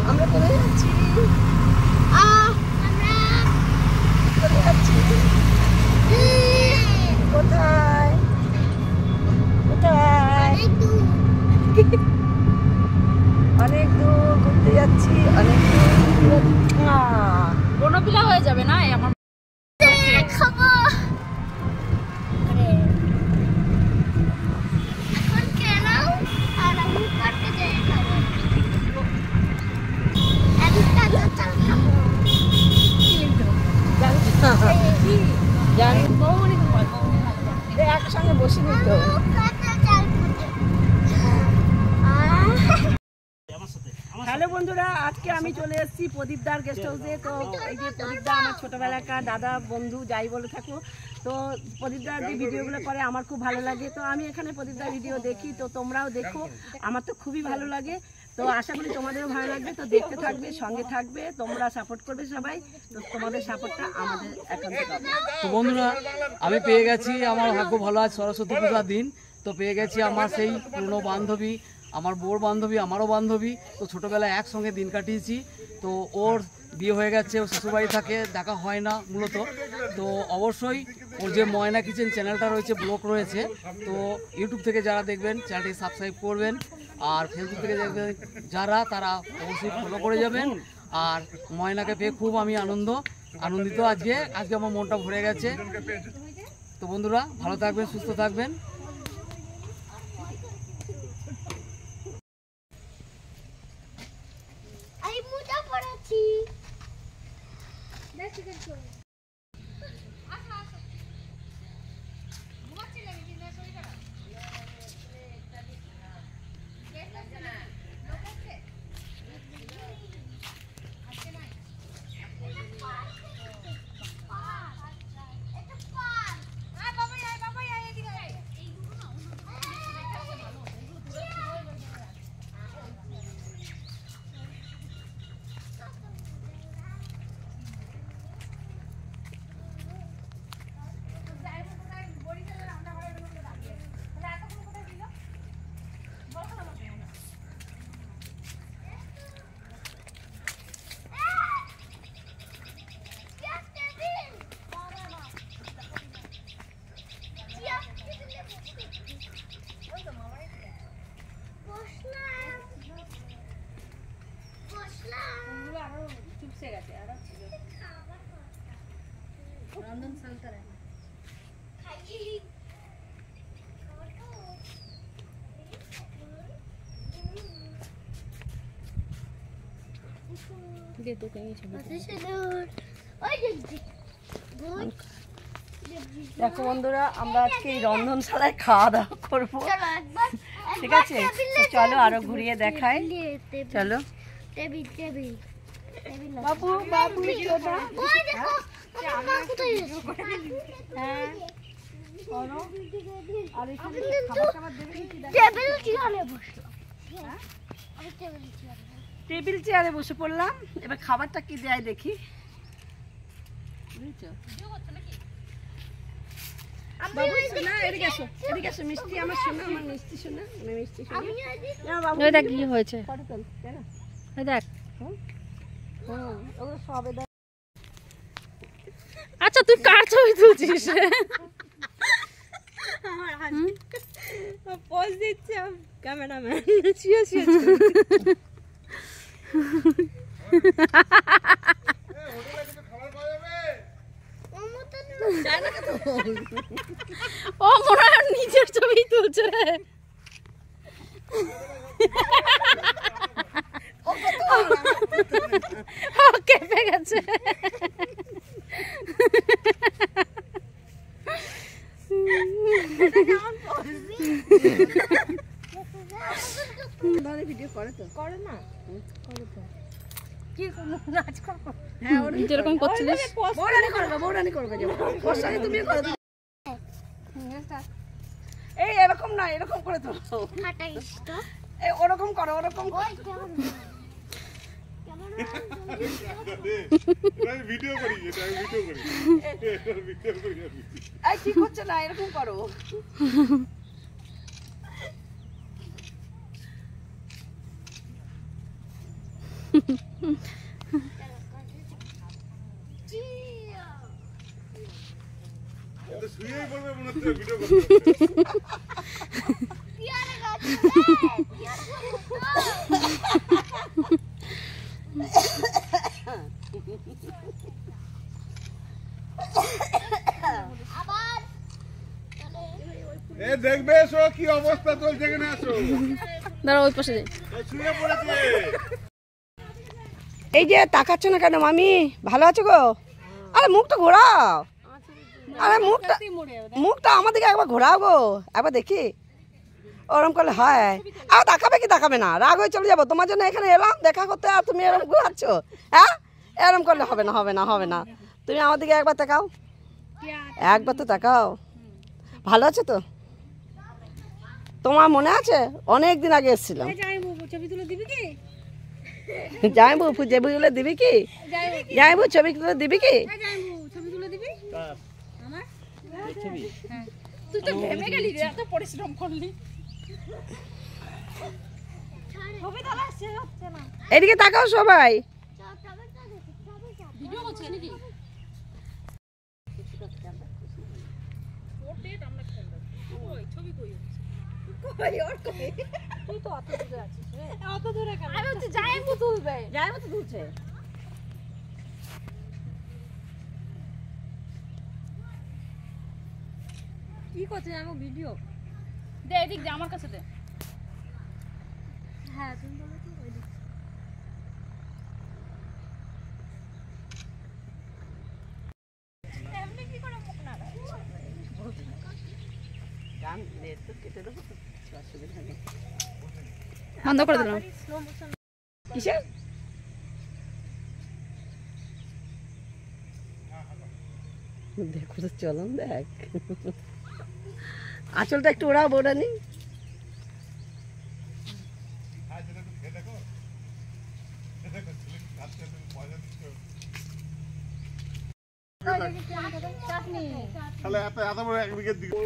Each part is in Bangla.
আমরা চলে যাচ্ছি। কোথায় কোথায়? অনেক দূর ঘুরতে যাচ্ছি, অনেক দূর। বনবিলা হয়ে যাবে না আমার খাবো। এখন কেন আর আমি পার্কে যাই খাবো। একটা চাল খাবো। জানি বউনি একসঙ্গে বসে নিত। হ্যালো বন্ধুরা, আজকে আমি চলে এসেছি প্রদীপদার গেস্ট হাউসে। তো এই যে প্রদীপদা আমার ছোটোবেলাকার দাদা বন্ধু যাই বলে থাকো। তো প্রদীপদার যে ভিডিওগুলো করে আমার খুব ভালো লাগে। তো আমি এখানে প্রদীপদার ভিডিও দেখি, তো তোমরাও দেখো, আমার তো খুবই ভালো লাগে। তো আশা করি তোমাদেরও ভালো লাগবে। তো দেখতে থাকবে, সঙ্গে থাকবে, তোমরা সাপোর্ট করবে সবাই। তো তোমাদের সাপোর্টটা আমাদের একান্ত পাবে। তো বন্ধুরা, আমি পেয়ে গেছি, আমার ভাগ্য ভালো আছে, সরস্বতী পূজার দিন। তো পেয়ে গেছি আমার সেই পুরনো বান্ধবী, আমার বোর বান্ধবী, আমারও বান্ধবী। তো ছোটোবেলায় একসঙ্গে দিন কাটিয়েছি। তো ওর বিয়ে হয়ে গেছে, ও শ্বশুরবাড়ি থাকে, দেখা হয় না মূলত। তো অবশ্যই ওর যে ময়না কিচেন চ্যানেলটা রয়েছে, ব্লগ রয়েছে, তো ইউটিউব থেকে যারা দেখবেন চ্যানেলটি সাবস্ক্রাইব করবেন, আর ফেসবুক থেকে দেখবেন যারা, তারা অবশ্যই ফলো করে যাবেন। আর ময়নাকে পেয়ে খুব আমি আনন্দিত আজকে আমার মনটা ভরে গেছে। তো বন্ধুরা, ভালো থাকবেন, সুস্থ থাকবেন। আমি মোটা পড়াচ্ছি। রন্ধন সালতা রে दे तो कहीं छबी দেখো বন্ধুরা, আমরা আজকে এই রন্ধনশালায় খাওয়া দাওয়া করবো, ঠিক আছে? চলো আরো ঘুরিয়ে দেখাই, চলো। বাবু বাবু টেবিল চেয়ারে বসে পড়লাম। এবার খাবারটা কি দেয় দেখি, বুঝছো? মিষ্টি আমার শোনা, আমার মিষ্টি শোনা, মিষ্টি শোনা। দেখ কি হয়েছে, দেখ। আচ্ছা তুই কার ছবি তুলছিস? পোজ দিচ্ছে ক্যামেরাম্যান। ও মনে হয় নিজের ছবি তুলছে রে। কেঁপে গেছে। ভিডিও করে তো, করে না, করে তো। যেরকম করছিলিস বৌরানি করবে তুমি করো। এই এরকম না, এরকম করে তো, ওরকম করো, ওরকম ভিডিও করি, কি করছে না, এরকম করো। দেখবে এসো কি অবস্থা চলছে এখানে, আসো দাঁড়া ওই পাশে যাই। শুয়ে পড়েছে। এই যে তাকাচ্ছ না কেন মামি, ভালো আছো গো? আরে মুখটা ঘোরাও, আরে মুখটা আমাদেরকে একবার ঘোরাও গো, একবার দেখি। ওরম করলে হয়? আর তাকাবে কি তাকাবে না? রাগ হয়ে চলে যাবো, তোমার জন্য এখানে এলাম দেখা করতে, আর তুমি এরম ঘোরাচ্ছ। হ্যাঁ, এরম করলে হবে না, হবে না, হবে না। তুমি আমার দিকে একবার তাকাও, একবার তো তাকাও। ভালো আছো তো? তোমার মনে আছে অনেক দিন আগে এসেছিলাম। যাইবো ছবিগুলো দিবি কি? যাইবো ছবিগুলো দিবি কি? তুই তো ভেবে গেলি রে, এত পরিশ্রম করলি। এদিকে তাকাও সবাই। ভিডিও করছিস নাকি? তুই তো অত দূরে আছিস রে। অত দূরে কেন? আমি হচ্ছে যাইবো তুলবে। যাইবো তো তুলছে। কি করছিস? আমি ভিডিও দে, এদিক দে, আমার কাছে দে। হ্যাঁ তুমি বলো তো ওই দিক। এমনি কি করে মুখ না রাখ? গান নেট তো কেটে দেবো তো, অসুবিধা নেই। বন্ধ করে দিলাম। কিসের? দেখো তো, চলন দেখ। আঁচলটা একটু ওড়াও বোড়ানি। তাহলে এত বড় এক বিঘের দিকে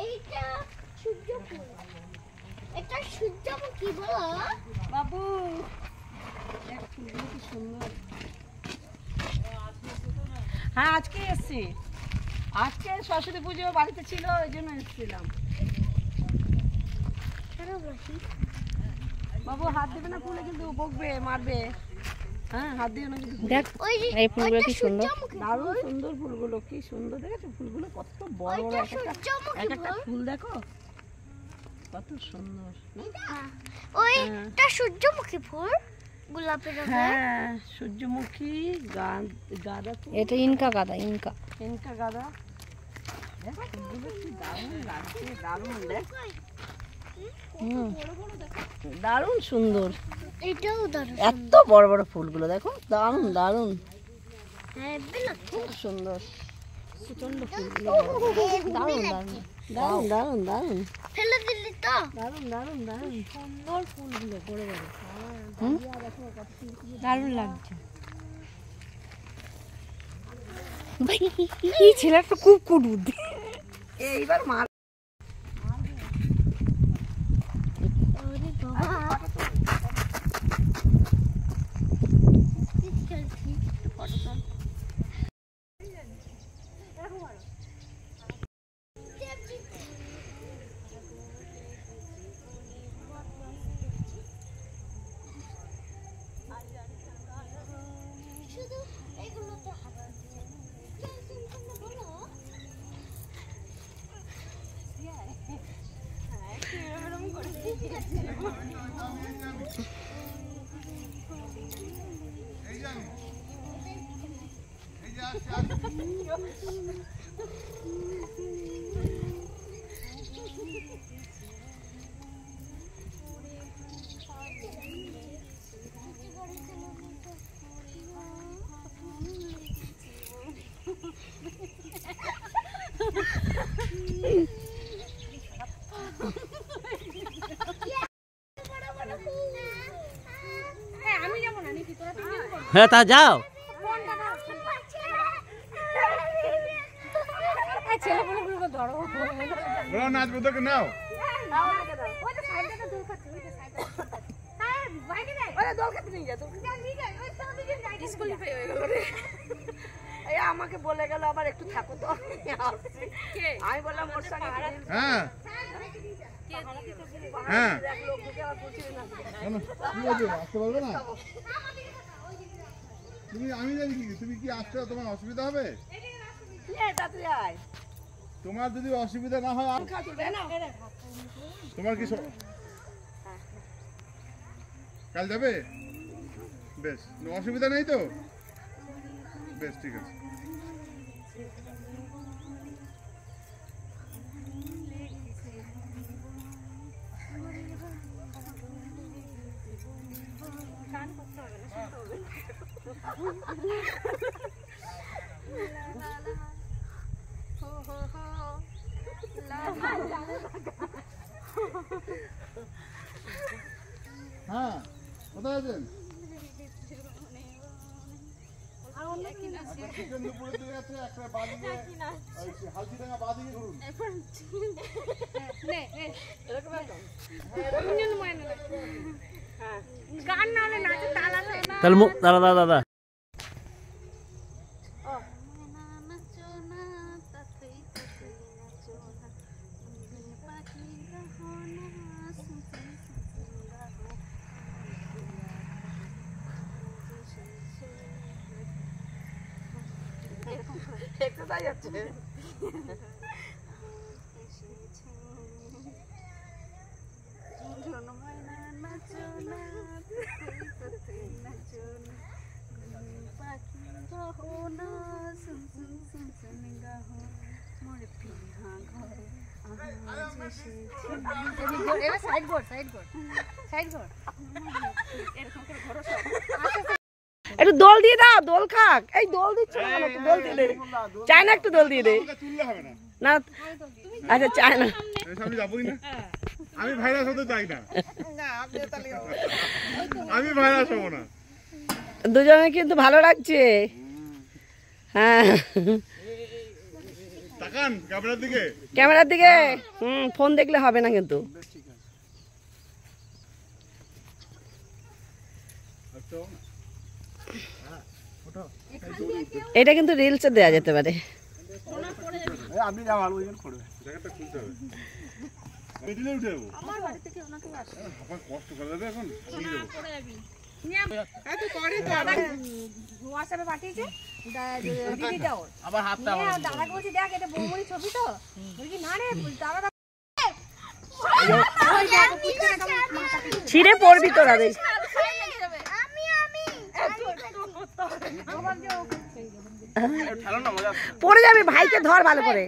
এইটা সূর্যফুল, এটা সূর্যমুখী বলো বাবু, ফুলগুলো কি সুন্দর। হ্যাঁ, আজকে এসছি। আজকে সরস্বতী পুজো বাড়িতে ছিল, ওই জন্য এসেছিলাম। বাবু হাত দেবে না ফুলে, কিন্তু বকবে, মারবে। হ্যাঁ, হাত দিও না কিন্তু। দেখ এই ফুলগুলো কি সুন্দর। দারুণ সুন্দর ফুলগুলো, কি সুন্দর দেখেছো ফুলগুলো, কত বড় বড় এক একটা ফুল, দেখো কত সুন্দর। ওইটা সূর্যমুখী ফুল, গোলাপি রঙের। হ্যাঁ, সূর্যমুখী, গাঁদা ফুল। এটা ইনকা গাদা, ইনকা। ইনকা গাঁদা। দেখো ফুলগুলো কি দারুণ লাগছে, দারুণ দেখ। দারুণ সুন্দর। এটাও দারুণ এত বড় বড় ফুলগুলো দেখো, দারুণ দারুণ, হ্যাঁ বেলা খুব সুন্দর। প্রচন্ড ফুলগুলো দারুণ দারুণ দারুণ দারুণ দারুণ ফেলে দিলি তো দারুণ দারুণ দারুণ সুন্দর ফুলগুলো পড়ে যাবে। দারুণ লাগছে। এই ছেলেটা খুব কুটবুদ্ধি। এইবার মার ওরে বাবা শুধু এগুলোতে হাত বলো হ্যাঁ, তা যাও। নাচবো তোকে নাও। আমাকে বলে গেল আবার একটু থাকো তো, আমি বললাম ওর সঙ্গে হ্যাঁ হ্যাঁ কি আছে, আসতে পারবে না তুমি? আমি জানি কি তুমি কি আসছো, তোমার অসুবিধা হবে? তোমার যদি অসুবিধা না হয় তোমার কি কাল যাবে? বেশ, অসুবিধা নেই তো? বেশ, ঠিক আছে। হ্যাঁ, কোথায় আছেন? চিকেন দুপুরের দিকে আছে, একটা বাদিকে হালদিডাঙ্গা বাদিকে ঘুরুন। তাহলে দাদা একটু দোল দিয়ে দাও, দোল খাক। এই দোল দিচ্ছ না, একটু দোল দিয়ে দে। চায় না, একটু দোল দিয়ে দে। তুললে হবে না না আচ্ছা, চায় না। আমি যাবোই না, আমি ভাইরাস হতে চাই না, আমি ভাইরাস হবো না। দুজনে কিন্তু ভালো লাগছে। হ্যাঁ, তাকান ক্যামেরার দিকে। ক্যামেরার দিকে। ফোন দেখলে হবে না কিন্তু। এটা কিন্তু রিলসে দেওয়া যেতে পারে। আপনি যা ভালো বুঝবেন করবেন। জ্যাকেটটা খুলতে হবে। পেটলে উঠে যাবো। আমার বাড়ি থেকে ওনাকে আসো। আমার কষ্ট করে দেবে এখন। নিয়ে যাবো। হোয়াটসঅ্যাপে পাঠিয়েছে দিদি দাও। আবার হাতটা দাদাকে বলছি দেখ এটা বৌমনির ছবি তো, বলছি না রে দাদা ছিঁড়ে পড়বি তোরা। পড়ে যাবে, ভাইকে ধর ভালো করে।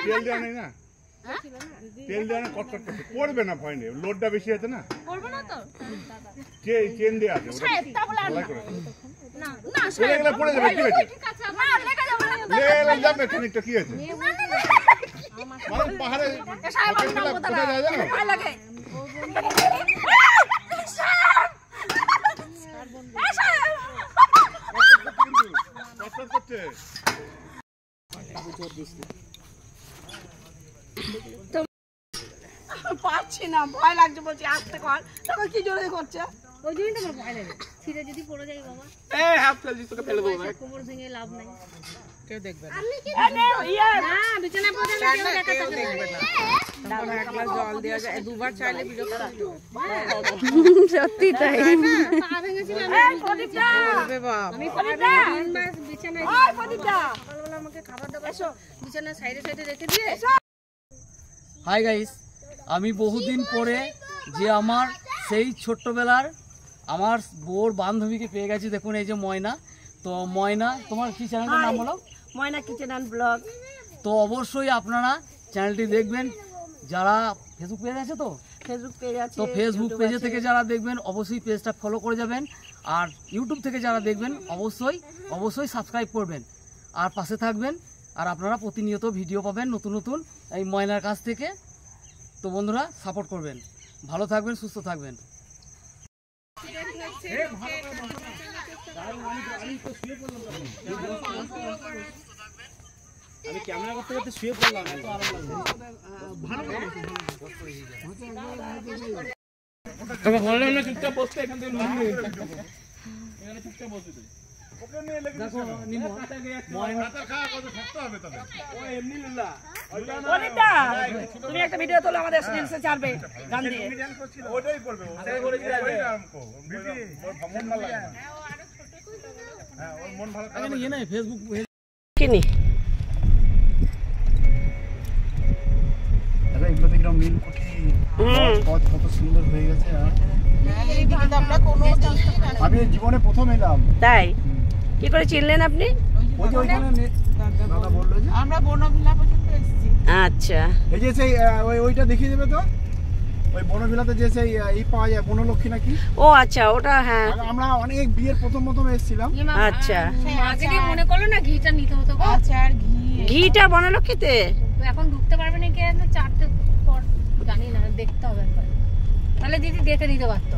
তেল দেওয়া নেই না? তেল দেওয়া না, কটকট করছে। পড়বে না, ভয় নেই, লোডটা বেশি আছে না। চেন দেওয়া আছে, ওটা গলায় করে। পড়ে গেলে পড়ে যাবে, কি হয়েছে? লেগে যাবে খানিকটা, কি আছে? মানে পাহাড়ে কোথায় যায় জানো? কটকট করছে। পারছি না, ভয় লাগছে, বলছি আসতে কর। তখন কি জোরে করছে? ওই জন্যই তো আমার ভয় লাগে, ছিঁড়ে যদি পড়ে যায় বাবা কোমর ভেঙে লাভ নাই। কেউ দেখবে না, বিছানা পড়ে কেউ দেখাতে সত্যি তাই। পা ভেঙেছিল আমি বিছানায় সকালবেলা আমাকে খাবার দাবার বিছানার সাইডে সাইডে রেখে দিয়ে। হাই গাইস, আমি বহুদিন পরে যে আমার সেই ছোট্টবেলার আমার বোর বান্ধবীকে পেয়ে গেছি। দেখুন এই যে ময়না। তো ময়না, তোমার কি চ্যানেলটার নাম বলো? ময়না কিচেন অ্যান্ড ব্লগ। তো অবশ্যই আপনারা চ্যানেলটি দেখবেন। যারা ফেসবুক পেজ আছে, তো ফেসবুক পেজ আছে, তো ফেসবুক পেজে থেকে যারা দেখবেন অবশ্যই পেজটা ফলো করে যাবেন। আর ইউটিউব থেকে যারা দেখবেন অবশ্যই সাবস্ক্রাইব করবেন আর পাশে থাকবেন। আর আপনারা প্রতিনিয়ত ভিডিও পাবেন নতুন নতুন এই ময়নার কাছ থেকে। তো বন্ধুরা সাপোর্ট করবেন, ভালো থাকবেন, সুস্থ থাকবেন। আমি ক্যামেরা করতে করতে শুয়ে পড়লাম, এত আরাম লাগছে। তবে বললাম না চুপচাপ বসতে, এখান থেকে লুঙ্গি নিয়ে এখানে চুপচাপ বসতে দে। ওকে নিয়ে লেগে দেখো ভাতের খাওয়া কত থাকতে হবে তবে। ও এমনি লুল্লা। প্রদীপদা তুমি একটা ভিডিও তোলো আমাদের রিলসে ছাড়বে গান দিয়ে। ওটাই করবে ও। ওই নাম কো ভিডিও ওর মন ভালো লাগে না। হ্যাঁ ওর মন ভালো থাকে এখানে ইয়ে নাই ফেসবুক কিনি দাদা এগুলো দেখলাম নীলকুঠি পথ কত সুন্দর হয়ে গেছে। আমি জীবনে প্রথম এলাম। তাই কি করে চিনলেন আপনি? ওই যে ওইখানে দাদা বললো যে আমরা বনভিলা পর্যন্ত এসেছি। আচ্ছা এই যে সেই ওইটা দেখিয়ে দেবে তো, ওই বনবিলাতে যে সেই ই পাওয়া যায় বনলক্ষ্মী নাকি। ও আচ্ছা ওটা হ্যাঁ আমরা অনেক বিয়ের প্রথম এসেছিলাম। আচ্ছা আগে দিয়ে মনে করলো না ঘিটা নিতে হতো গো। আচার ঘি ঘিটা বনলক্ষ্মীতে এখন ঢুকতে পারবে না কি 4টে পর জানি না, দেখতে হবে একবার। তাহলে দিদি দেখে দিতে পারতো।